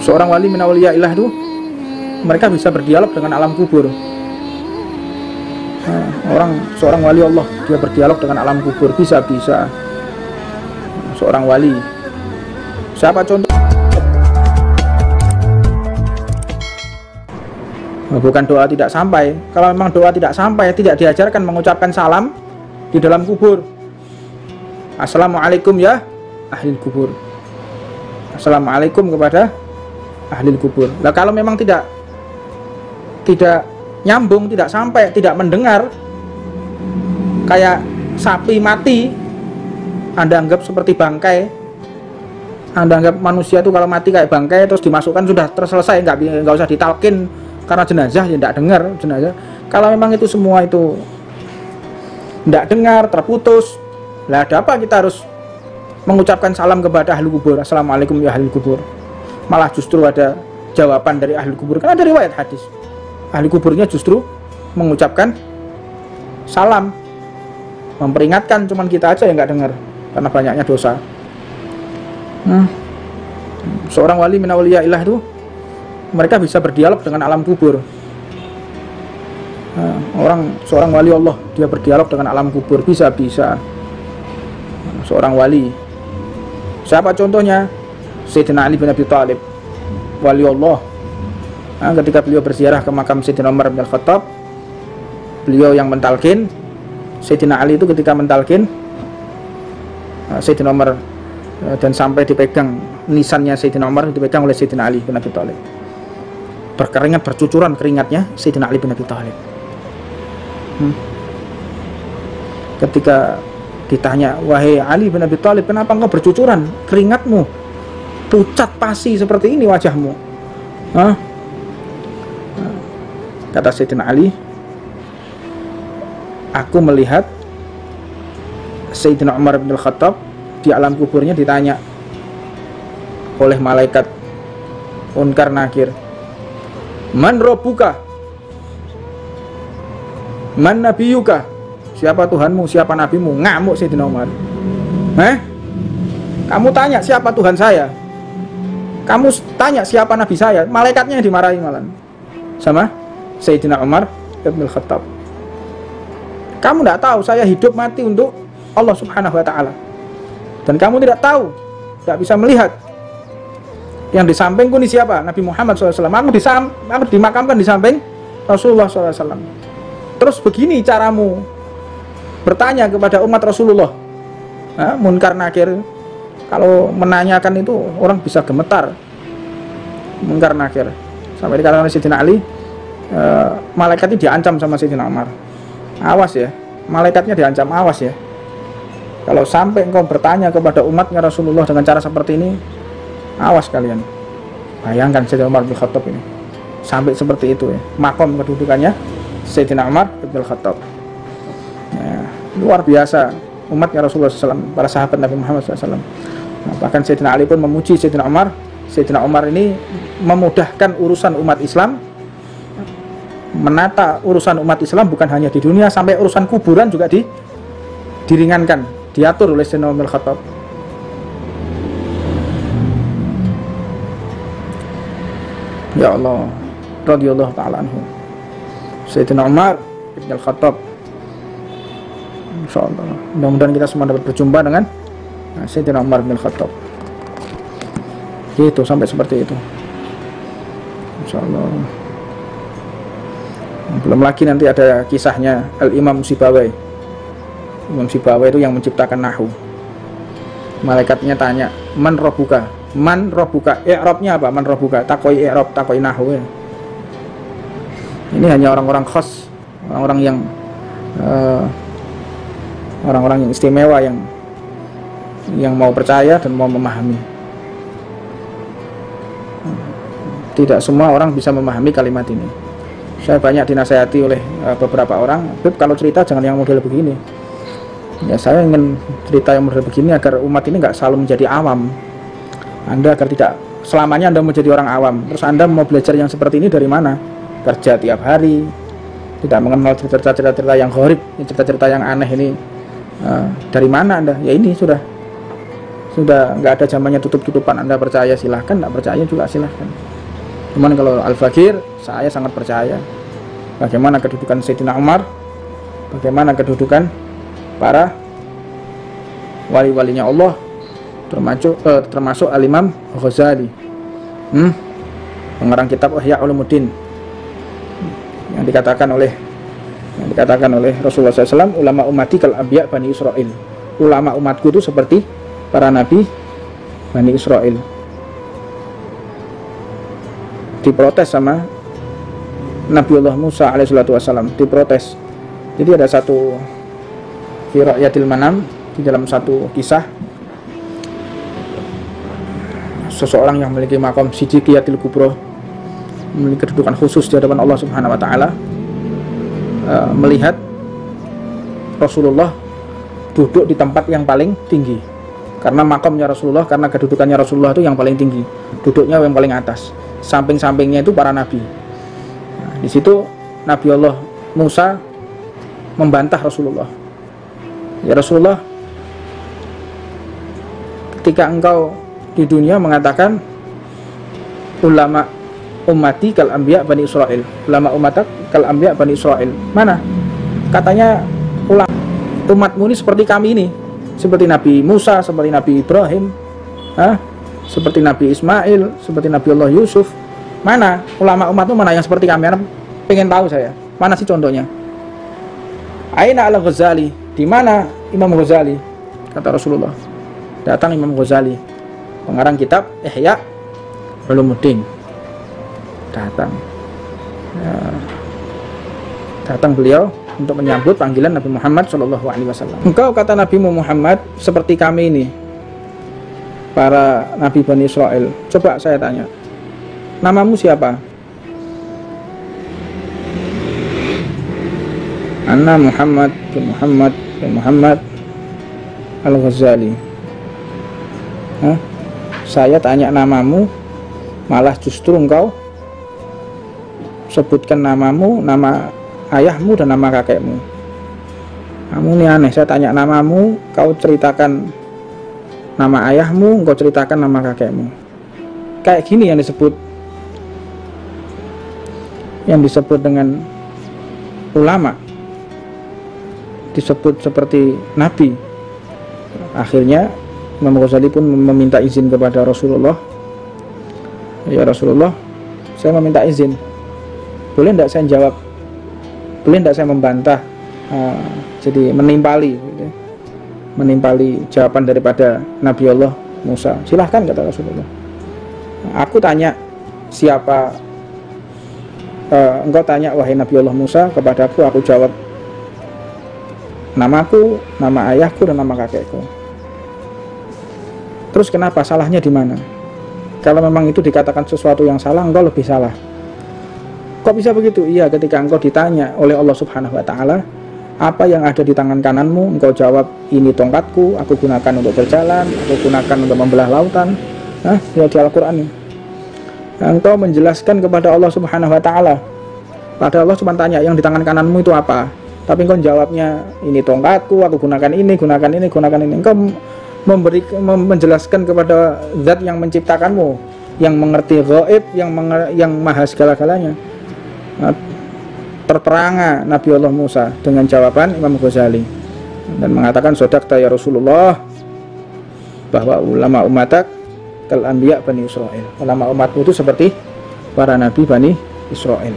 Seorang wali min auliyaillah itu mereka bisa berdialog dengan alam kubur. Seorang wali Allah dia berdialog dengan alam kubur, bisa. Seorang wali. Siapa contoh? Bukan doa tidak sampai. Kalau memang doa tidak sampai, tidak diajarkan mengucapkan salam di dalam kubur. Assalamualaikum ya ahli kubur. Assalamualaikum kepada ahli kubur. Nah, kalau memang tidak nyambung, tidak sampai, tidak mendengar, kayak sapi mati, Anda anggap seperti bangkai. Anda anggap manusia itu kalau mati kayak bangkai terus dimasukkan sudah terselesai, nggak usah ditalkin karena jenazah, ya tidak dengar jenazah. Kalau memang itu semua itu tidak dengar, terputus, lah ada apa kita harus mengucapkan salam kepada ahli kubur, assalamualaikum ya ahli kubur? Malah justru ada jawaban dari ahli kubur, kan ada riwayat hadis ahli kuburnya justru mengucapkan salam, memperingatkan, cuman kita aja yang nggak dengar karena banyaknya dosa. Seorang wali min auliyaillah itu mereka bisa berdialog dengan alam kubur. Seorang wali Allah dia berdialog dengan alam kubur, bisa. Seorang wali. Siapa contohnya? Sayyidina Ali bin Abi Thalib, wali Allah. Ketika beliau berziarah ke makam Sayyidina Umar bin Khattab, beliau yang mentalkin. Sayyidina Ali itu ketika mentalkin Sayyidina Umar, dan sampai dipegang nisannya Sayyidina Umar dipegang oleh Sayyidina Ali bin Abi Thalib. Berkeringat, bercucuran keringatnya Sayyidina Ali bin Abi Thalib. Ketika ditanya, wahai Ali bin Abi Thalib, kenapa engkau bercucuran keringatmu, pucat pasi seperti ini wajahmu? Kata Sayyidina Ali, aku melihat Sayyidina Umar bin Khattab di alam kuburnya ditanya oleh malaikat Munkar Nakir, man rabbuka, man nabiyuka, siapa Tuhanmu, siapa nabimu? Ngamuk Sayyidina Umar. Kamu tanya siapa Tuhan saya, kamu tanya siapa nabi saya? Malaikatnya yang dimarahi malah sama Sayyidina Umar bin Khattab. Kamu tidak tahu saya hidup mati untuk Allah Subhanahu wa ta'ala, dan kamu tidak tahu, tidak bisa melihat yang di sampingku ini siapa? Nabi Muhammad SAW. Aku dimakamkan di samping Rasulullah SAW. Terus begini caramu bertanya kepada umat Rasulullah. Munkar Nakir kalau menanyakan itu orang bisa gemetar. Munkar Nakir sampai dikatakan oleh Sayyidina Ali, malaikatnya diancam sama Sayyidina Umar. Awas ya, malaikatnya diancam, awas ya, kalau sampai engkau bertanya kepada umatnya Rasulullah dengan cara seperti ini, awas kalian. Bayangkan Sayyidina Umar bin Khattab ini sampai seperti itu ya, makom kedudukannya Sayyidina Umar bin Khattab ya, luar biasa umatnya Rasulullah SAW, para sahabat Nabi Muhammad SAW. Bahkan Sayyidina Ali pun memuji Sayyidina Umar. Sayyidina Umar ini memudahkan urusan umat Islam, menata urusan umat Islam bukan hanya di dunia, sampai urusan kuburan juga diringankan, diatur oleh Sayyidina Umar bin Khattab. Ya Allah, radhiyallahu ta'ala anhu Sayyidina Umar bin Khattab. Insyaallah mudah-mudahan kita semua dapat berjumpa dengan Sayyidina Umar bin Khattab. Gitu, sampai seperti itu. Insyaallah. Belum lagi nanti ada kisahnya Al-Imam Sibawai. Imam Sibawai itu yang menciptakan nahwu. Malaikatnya tanya, man rabbuka? Man rabbuka? I'rabnya apa? Man rabbuka? Takoi i'rab, takoi nahwu ya. Ini hanya orang-orang khas, orang-orang yang istimewa, yang mau percaya dan mau memahami. Tidak semua orang bisa memahami kalimat ini. Saya banyak dinasihati oleh beberapa orang, Beb, kalau cerita jangan yang model begini. Ya, saya ingin cerita yang model begini agar umat ini nggak selalu menjadi awam. Anda agar tidak selamanya Anda menjadi orang awam. Terus Anda mau belajar yang seperti ini dari mana? Kerja tiap hari, tidak mengenal cerita-cerita yang gharib, cerita-cerita yang aneh ini dari mana Anda? Ya ini sudah Sudah nggak ada zamannya tutup-tutupan. Anda percaya silahkan, nggak percaya juga silahkan. Cuman kalau Al-Fakir, saya sangat percaya bagaimana kedudukan Sayyidina Umar, bagaimana kedudukan para wali-walinya Allah, termasuk Al-Imam Ghazali, pengarang kitab Ihya Ulumuddin, yang dikatakan oleh Rasulullah SAW, ulama ummati kal anbiya Bani Israil. Ulama umatku itu seperti para nabi Bani Israil. Diprotes sama Nabiullah Musa alaihissalatu wassalam, diprotes. Jadi ada satu fi Ra'yatil Manam, di dalam satu kisah, seseorang yang memiliki makom Siddiqiyatil Kubra, memiliki kedudukan khusus di hadapan Allah Subhanahu wa taala, melihat Rasulullah duduk di tempat yang paling tinggi. Karena makomnya Rasulullah, karena kedudukannya Rasulullah itu yang paling tinggi, duduknya yang paling atas. Samping-sampingnya itu para nabi. Nah, di situ Nabi Allah Musa membantah Rasulullah. Ya Rasulullah, ketika engkau di dunia mengatakan ulama ummati kal anbiya Bani Israil, ulama umatak kal anbiya Bani Israil, mana katanya ulama umatmu ini seperti kami ini, seperti Nabi Musa, seperti Nabi Ibrahim, seperti Nabi Ismail, seperti Nabi Allah Yusuf. Mana ulama umatmu, mana yang seperti kami? Karena pengen tahu saya, mana sih contohnya? Aina al-Ghazali, di mana Imam Ghazali? Kata Rasulullah. Datang Imam Ghazali, pengarang kitab Ihya Ulumuddin. Datang beliau untuk menyambut panggilan Nabi Muhammad SAW. Engkau, kata Nabi Muhammad, seperti kami ini, para Nabi Bani Israel. Coba saya tanya, namamu siapa? Anna Muhammad bin Muhammad Al-Ghazali. Saya tanya namamu, malah justru engkau sebutkan namamu, nama ayahmu dan nama kakekmu. Kamu ini aneh, saya tanya namamu, kau ceritakan nama ayahmu, engkau ceritakan nama kakekmu. Kayak gini yang disebut dengan ulama, disebut seperti nabi. Akhirnya Imam Ghazali pun meminta izin kepada Rasulullah. Ya Rasulullah, saya meminta izin, boleh tidak saya jawab, boleh tidak saya membantah, jadi menimpali jawaban daripada Nabi Allah Musa. Silahkan, kata Rasulullah. Aku tanya siapa, engkau tanya wahai Nabi Allah Musa kepadaku, aku jawab namaku, nama ayahku dan nama kakekku. Terus kenapa? Salahnya di mana? Kalau memang itu dikatakan sesuatu yang salah, engkau lebih salah. Kok bisa begitu? Iya, ketika engkau ditanya oleh Allah Subhanahu wa taala, apa yang ada di tangan kananmu? Engkau jawab, ini tongkatku, aku gunakan untuk berjalan, aku gunakan untuk membelah lautan. Ya di Al-Qur'an. Engkau menjelaskan kepada Allah Subhanahu wa taala. Padahal Allah cuma tanya, yang di tangan kananmu itu apa? Tapi engkau jawabnya, ini tongkatku, aku gunakan ini. Engkau menjelaskan kepada zat yang menciptakanmu, yang mengerti gaib, yang maha segala-galanya. Terperangah Nabi Allah Musa dengan jawaban Imam Ghazali dan mengatakan, sodaqta ya Rasulullah, bahwa ulama umatak kal anbiya Bani Israil. Ulama umatmu itu seperti para nabi Bani Israil.